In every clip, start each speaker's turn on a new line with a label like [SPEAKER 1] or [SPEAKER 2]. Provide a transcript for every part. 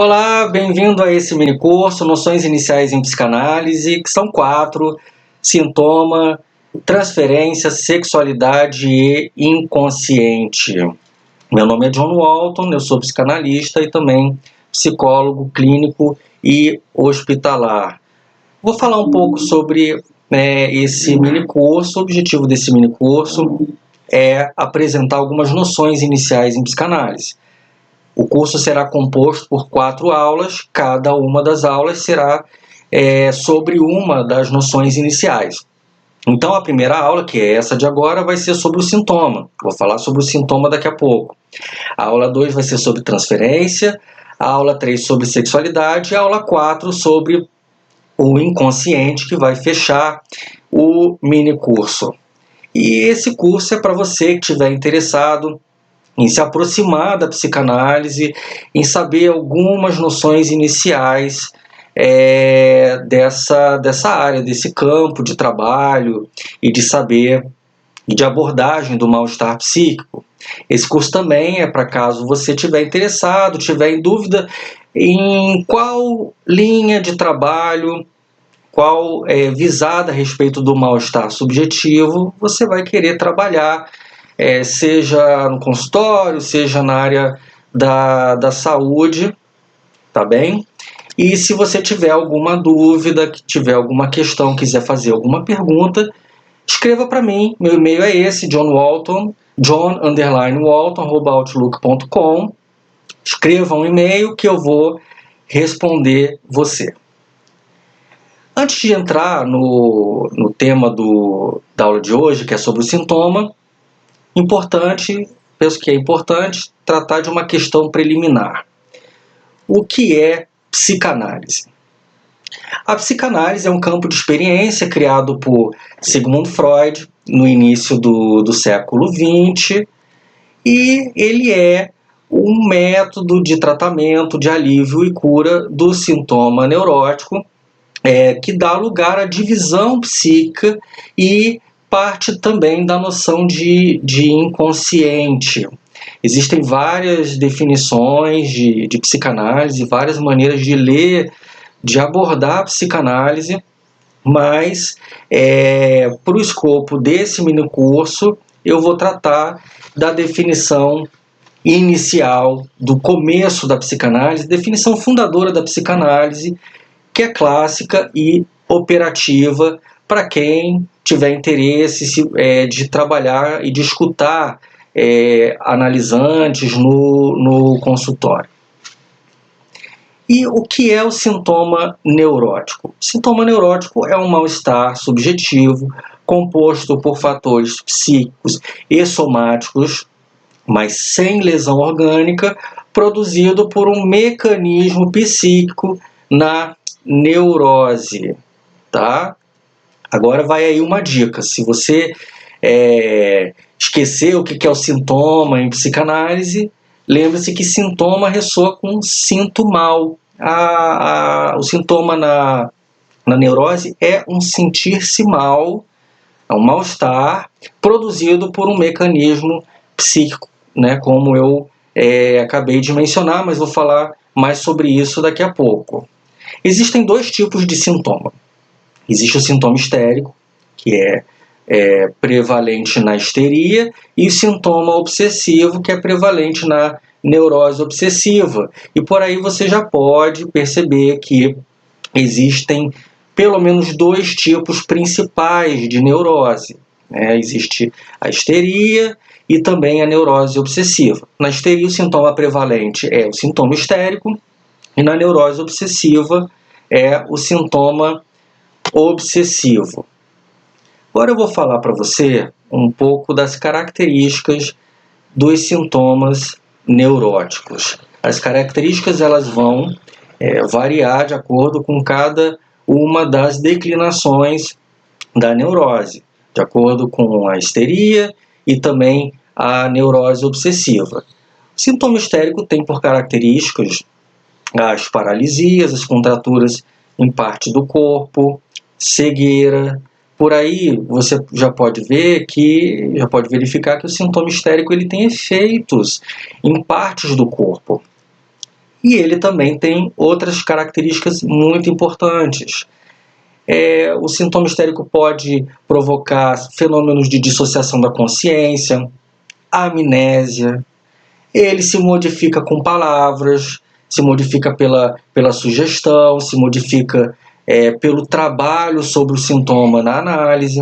[SPEAKER 1] Olá, bem-vindo a esse mini curso Noções Iniciais em Psicanálise, que são 4: sintoma, transferência, sexualidade e inconsciente. Meu nome é John Walton, eu sou psicanalista e também psicólogo clínico e hospitalar. Vou falar um pouco sobre esse mini curso. O objetivo desse mini curso é apresentar algumas noções iniciais em psicanálise. O curso será composto por 4 aulas, cada uma das aulas será sobre uma das noções iniciais. Então, a primeira aula, que é essa de agora, vai ser sobre o sintoma. Vou falar sobre o sintoma daqui a pouco. A aula 2 vai ser sobre transferência, a aula 3 sobre sexualidade e a aula 4 sobre o inconsciente, que vai fechar o mini curso. E esse curso é para você que estiver interessado em se aproximar da psicanálise, em saber algumas noções iniciais dessa área, desse campo de trabalho e de saber e de abordagem do mal-estar psíquico. Esse curso também é para caso você estiver interessado, estiver em dúvida em qual linha de trabalho, qual visada a respeito do mal-estar subjetivo você vai querer trabalhar, seja no consultório, seja na área da saúde, tá bem? E se você tiver alguma dúvida, tiver alguma questão, quiser fazer alguma pergunta, escreva para mim. Meu e-mail é esse, John Walton, john_walton@outlook.com. Escreva um e-mail que eu vou responder você. Antes de entrar no tema da aula de hoje, que é sobre o sintoma, penso que é importante tratar de uma questão preliminar. O que é psicanálise? A psicanálise é um campo de experiência criado por Sigmund Freud no início do século XX, e ele é um método de tratamento, de alívio e cura do sintoma neurótico, que dá lugar à divisão psíquica e parte também da noção de inconsciente. Existem várias definições de psicanálise, várias maneiras de ler, de abordar a psicanálise, mas para o escopo desse mini curso eu vou tratar da definição inicial, do começo da psicanálise, definição fundadora da psicanálise, que é clássica e operativa para quem tiver interesse de trabalhar e de escutar analisantes no consultório. E o que é o sintoma neurótico? O sintoma neurótico é um mal-estar subjetivo composto por fatores psíquicos e somáticos, mas sem lesão orgânica, produzido por um mecanismo psíquico na neurose, tá? Agora vai aí uma dica. Se você esquecer o que é o sintoma em psicanálise, lembre-se que sintoma ressoa com sinto mal. O sintoma na neurose é um sentir-se mal, é um mal-estar produzido por um mecanismo psíquico, né, como eu acabei de mencionar, mas vou falar mais sobre isso daqui a pouco. Existem 2 tipos de sintoma. Existe o sintoma histérico, que é prevalente na histeria, e o sintoma obsessivo, que é prevalente na neurose obsessiva. E por aí você já pode perceber que existem pelo menos 2 tipos principais de neurose. Existe a histeria e também a neurose obsessiva. Na histeria, o sintoma prevalente é o sintoma histérico, e na neurose obsessiva é o sintoma obsessivo. Agora eu vou falar para você um pouco das características dos sintomas neuróticos. As características elas vão variar de acordo com cada uma das declinações da neurose, de acordo com a histeria e também a neurose obsessiva. O sintoma histérico tem por características as paralisias, as contraturas em parte do corpo, cegueira. Por aí você já pode verificar que o sintoma histérico ele tem efeitos em partes do corpo. E ele também tem outras características muito importantes. O sintoma histérico pode provocar fenômenos de dissociação da consciência, amnésia, ele se modifica com palavras, se modifica pela sugestão, se modifica pelo trabalho sobre o sintoma na análise.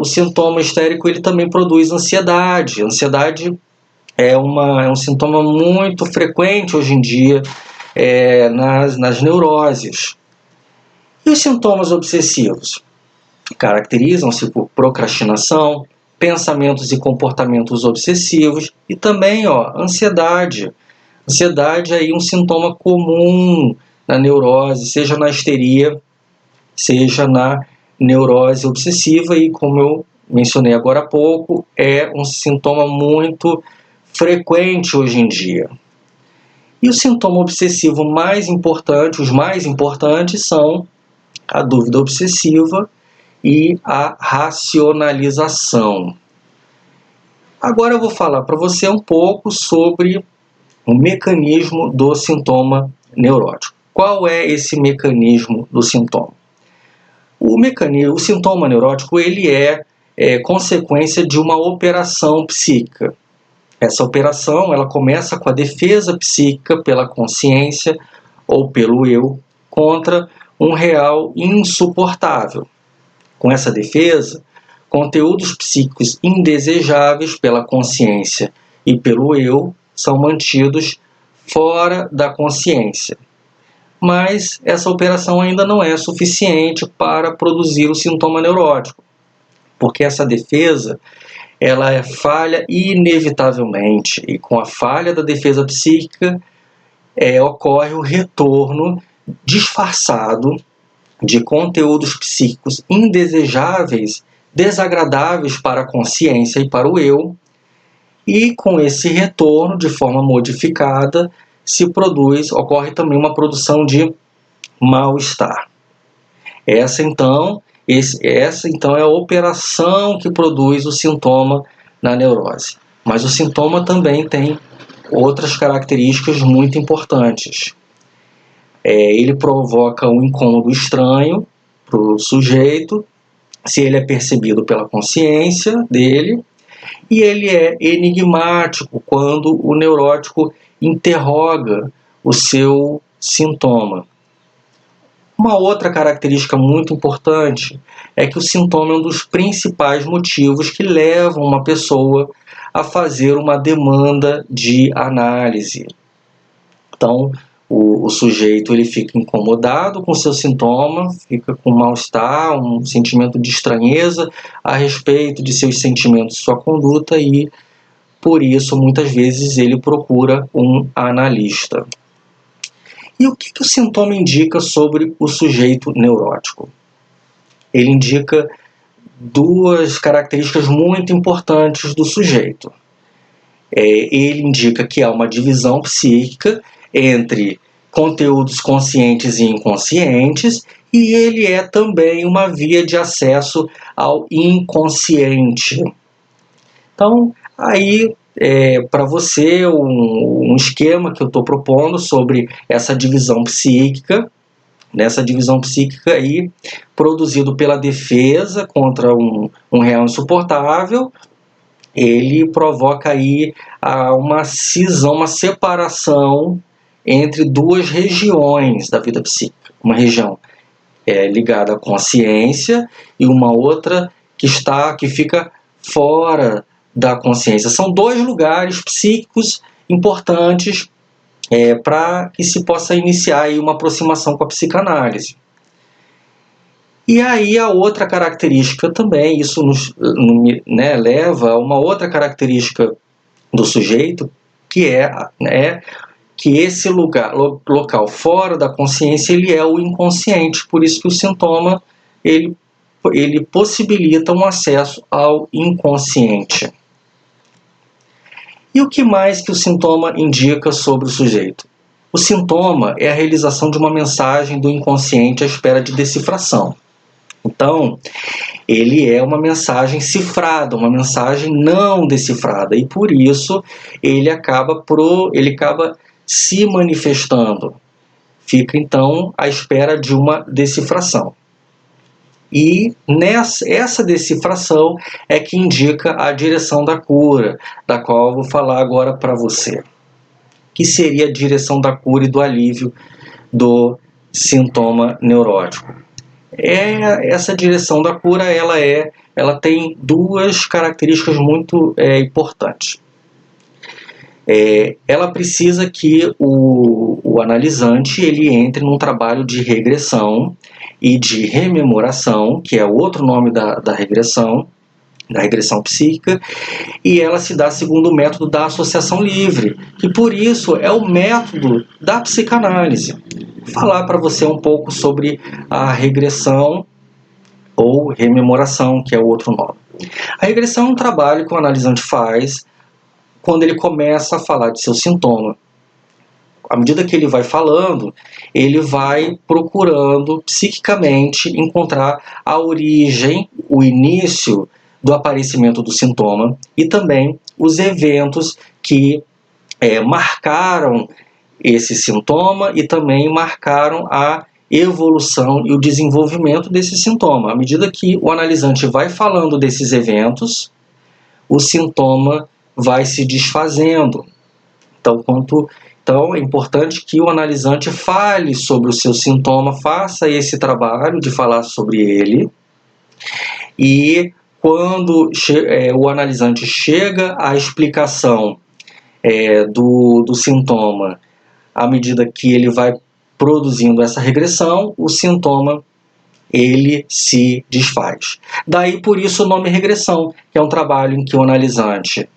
[SPEAKER 1] O sintoma histérico ele também produz ansiedade. Ansiedade é um sintoma muito frequente hoje em dia nas neuroses. E os sintomas obsessivos? Caracterizam-se por procrastinação, pensamentos e comportamentos obsessivos e também ansiedade. Ansiedade é um sintoma comum na neurose, seja na histeria, seja na neurose obsessiva, e como eu mencionei agora há pouco, é um sintoma muito frequente hoje em dia. E o sintoma obsessivo mais importante, os mais importantes são a dúvida obsessiva e a racionalização. Agora eu vou falar para você um pouco sobre o mecanismo do sintoma neurótico. Qual é esse mecanismo do sintoma? O sintoma neurótico ele é consequência de uma operação psíquica. Essa operação ela começa com a defesa psíquica pela consciência ou pelo eu contra um real insuportável. Com essa defesa, conteúdos psíquicos indesejáveis pela consciência e pelo eu são mantidos fora da consciência. Mas essa operação ainda não é suficiente para produzir o sintoma neurótico, porque essa defesa ela falha inevitavelmente, e com a falha da defesa psíquica ocorre o retorno disfarçado de conteúdos psíquicos indesejáveis, desagradáveis para a consciência e para o eu, e com esse retorno, de forma modificada, ocorre também uma produção de mal-estar. Essa então é a operação que produz o sintoma na neurose. Mas o sintoma também tem outras características muito importantes. Ele provoca um incômodo estranho para o sujeito, se ele é percebido pela consciência dele, e ele é enigmático quando o neurótico interroga o seu sintoma. Uma outra característica muito importante é que o sintoma é um dos principais motivos que levam uma pessoa a fazer uma demanda de análise. Então, o sujeito ele fica incomodado com o seu sintoma, fica com mal-estar, um sentimento de estranheza a respeito de seus sentimentos, sua conduta, e por isso muitas vezes ele procura um analista. E o que o sintoma indica sobre o sujeito neurótico? Ele indica duas características muito importantes do sujeito. Ele indica que há uma divisão psíquica entre conteúdos conscientes e inconscientes, e ele é também uma via de acesso ao inconsciente. Então, aí, para você, um esquema que eu estou propondo sobre essa divisão psíquica, nessa divisão psíquica aí, produzido pela defesa contra um real insuportável, ele provoca aí uma cisão, uma separação entre duas regiões da vida psíquica. Uma região ligada à consciência e uma outra que fica fora da consciência. São dois lugares psíquicos importantes para que se possa iniciar aí uma aproximação com a psicanálise. E aí a outra característica também, isso nos leva a uma outra característica do sujeito, que é que esse local fora da consciência ele é o inconsciente, por isso que o sintoma ele possibilita um acesso ao inconsciente. E o que mais que o sintoma indica sobre o sujeito? O sintoma é a realização de uma mensagem do inconsciente à espera de decifração. Então, ele é uma mensagem cifrada, uma mensagem não decifrada, e por isso ele acaba se manifestando. Fica então à espera de uma decifração. E essa decifração é que indica a direção da cura, da qual eu vou falar agora para você. Que seria a direção da cura e do alívio do sintoma neurótico. Essa direção da cura ela tem duas características muito importantes. Ela precisa que o analisante ele entre num trabalho de regressão e de rememoração, que é outro nome da regressão psíquica, e ela se dá segundo o método da associação livre, que por isso é o método da psicanálise. Vou falar para você um pouco sobre a regressão ou rememoração, que é o outro nome. A regressão é um trabalho que o analisante faz quando ele começa a falar de seu sintoma. À medida que ele vai falando, ele vai procurando psiquicamente encontrar a origem, o início do aparecimento do sintoma e também os eventos que marcaram esse sintoma e também marcaram a evolução e o desenvolvimento desse sintoma. À medida que o analisante vai falando desses eventos, o sintoma vai se desfazendo. Então é importante que o analisante fale sobre o seu sintoma, faça esse trabalho de falar sobre ele, e quando o analisante chega à explicação do sintoma, à medida que ele vai produzindo essa regressão, o sintoma ele se desfaz. Daí por isso o nome regressão, que é um trabalho em que o analisante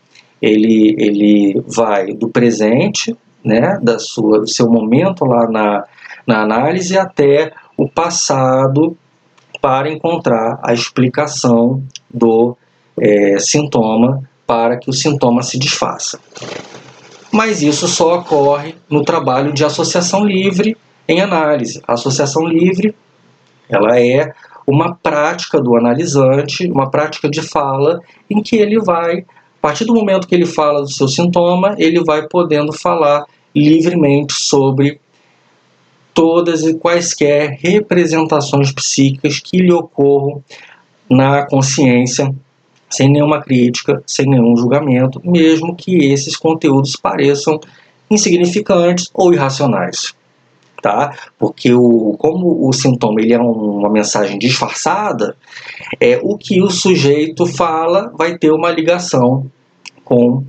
[SPEAKER 1] ele vai do presente, né, do seu momento lá na análise até o passado para encontrar a explicação do sintoma para que o sintoma se desfaça. Mas isso só ocorre no trabalho de associação livre em análise. A associação livre ela é uma prática do analisante, uma prática de fala em que ele vai, a partir do momento que ele fala do seu sintoma, ele vai podendo falar livremente sobre todas e quaisquer representações psíquicas que lhe ocorram na consciência, sem nenhuma crítica, sem nenhum julgamento, mesmo que esses conteúdos pareçam insignificantes ou irracionais. Tá? Porque como o sintoma ele é uma mensagem disfarçada, o que o sujeito fala vai ter uma ligação com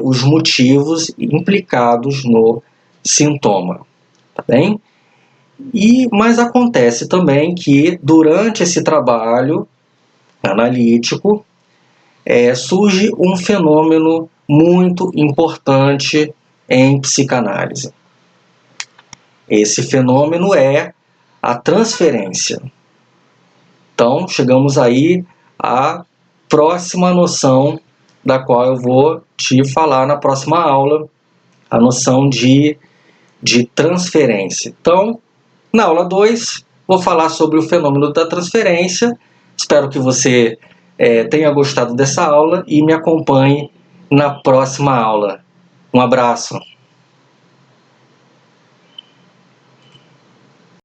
[SPEAKER 1] os motivos implicados no sintoma. Tá bem? Mas acontece também que durante esse trabalho analítico surge um fenômeno muito importante em psicanálise. Esse fenômeno é a transferência. Então, chegamos aí à próxima noção da qual eu vou te falar na próxima aula, a noção de transferência. Então, na aula 2, vou falar sobre o fenômeno da transferência. Espero que você tenha gostado dessa aula e me acompanhe na próxima aula. Um abraço.